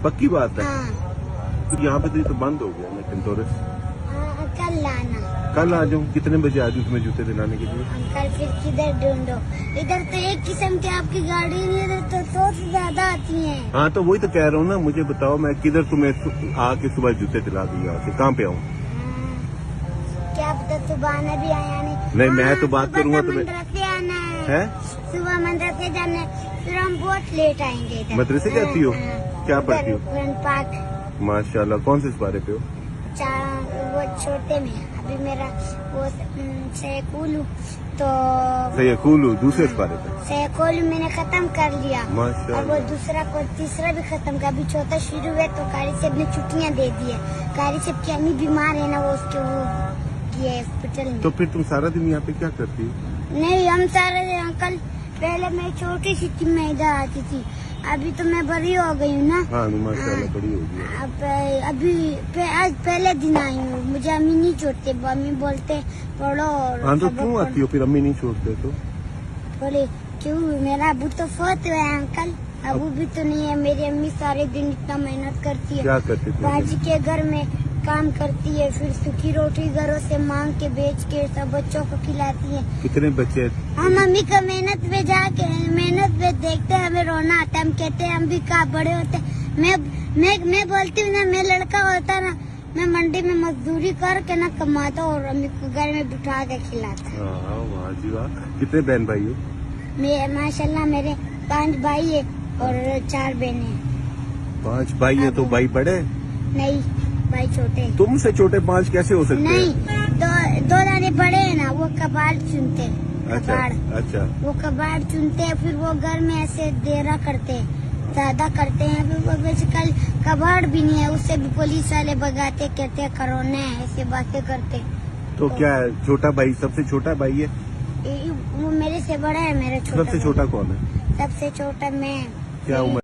पक्की बात है। हाँ तो यहाँ पे तो ये तो बंद हो गया ना कंटोरस। कल लाना। कल आ जाऊँ, कितने बजे आ जाऊँ तुम्हें जूते दिलाने के लिए? अंकल फिर किधर ढूंढो, इधर तो एक किस्म की आपकी गाड़ी नहीं, इधर तो 100 से ज्यादा आती हैं। हाँ तो वही तो कह रहा हूँ ना, मुझे बताओ मैं किधर तुम्हें आके सुबह जूते दिला दूँ यहाँ से, कहाँ पे आऊँ? क्या पता सुबह आना भी आया नहीं, मैं तो बात करूंगा तुम्हें। मदरसे आना है सुबह मदरसे जाना है, फिर हम बहुत लेट आएंगे इधर। मदरसे जाती हो? क्या पढ़ती हो? पाक माशाल्लाह, कौन से पारे पे हो? वो छोटे में, अभी मेरा वो सैकुलू तो सैकुलू दूसरे पारे पे। सैकुलू मैंने खत्म कर लिया, माशाल्लाह। और वो दूसरा को तीसरा भी खत्म कर, अभी चौथा शुरू है। तो कारी सेब ने छुट्टियां दे दी है, कारी सेब की अम्मी बीमार है ना, वो उसके वो किए हॉस्पिटल में। तो फिर तुम सारा दिन यहाँ पे क्या करती हो? नहीं हम सारे अंकल, पहले मैं छोटी सी थी, मैं इधर आती थी, अभी तो मैं बड़ी हो गई हूँ ना। हाँ माशाल्लाह बड़ी हो गई। अब अभी आज पहले दिन आई हूँ, मुझे अम्मी नहीं छोड़ते, अम्मी बोलते पढ़ो। हाँ तो क्यों आती हो फिर, अम्मी नहीं छोड़ते तो? बोले क्यों, मेरा अबू तो फौत हुआ है अंकल, अबू भी तो नहीं है। मेरी अम्मी सारे दिन इतना मेहनत करती है, क्या करती थी? बाजी के घर में काम करती है, फिर सूखी रोटी घरों से मांग के बेच के सब बच्चों को खिलाती है। कितने बच्चे? हम मम्मी को मेहनत पे जाके मेहनत पे देखते हैं, हमें रोना आता है, हम कहते हैं हम भी कहाँ बड़े होते। मैं बोलती हूँ ना, मैं लड़का होता ना, मैं मंडी में मजदूरी करके ना कमाता और अम्मी को घर में बिठा के खिलाता। वाह जी वाह। कितने बहन भाई हो? मैं माशाल्लाह मेरे 5 भाई है और 4 बहनें। 5 भाई है तो भाई बड़े? नहीं, भाई छोटे। तुमसे छोटे 5 कैसे हो सकते नहीं, हैं? दो दाने बड़े हैं ना, वो कबाड़ चुनते हैं। अच्छा कबाड़, अच्छा। वो कबाड़ चुनते हैं, फिर वो घर में ऐसे देरा करते हैं, ज्यादा करते हैं। फिर वो बेसिकल कबाड़ भी नहीं है, उससे भी पुलिस वाले भगाते, कहते हैं कोरोना है, ऐसे बातें करते। तो क्या है, छोटा भाई सबसे छोटा भाई है? वो मेरे से बड़ा है, मेरा छोटा सबसे भाई। छोटा कौन है? सबसे छोटा मैं। क्या उम्र?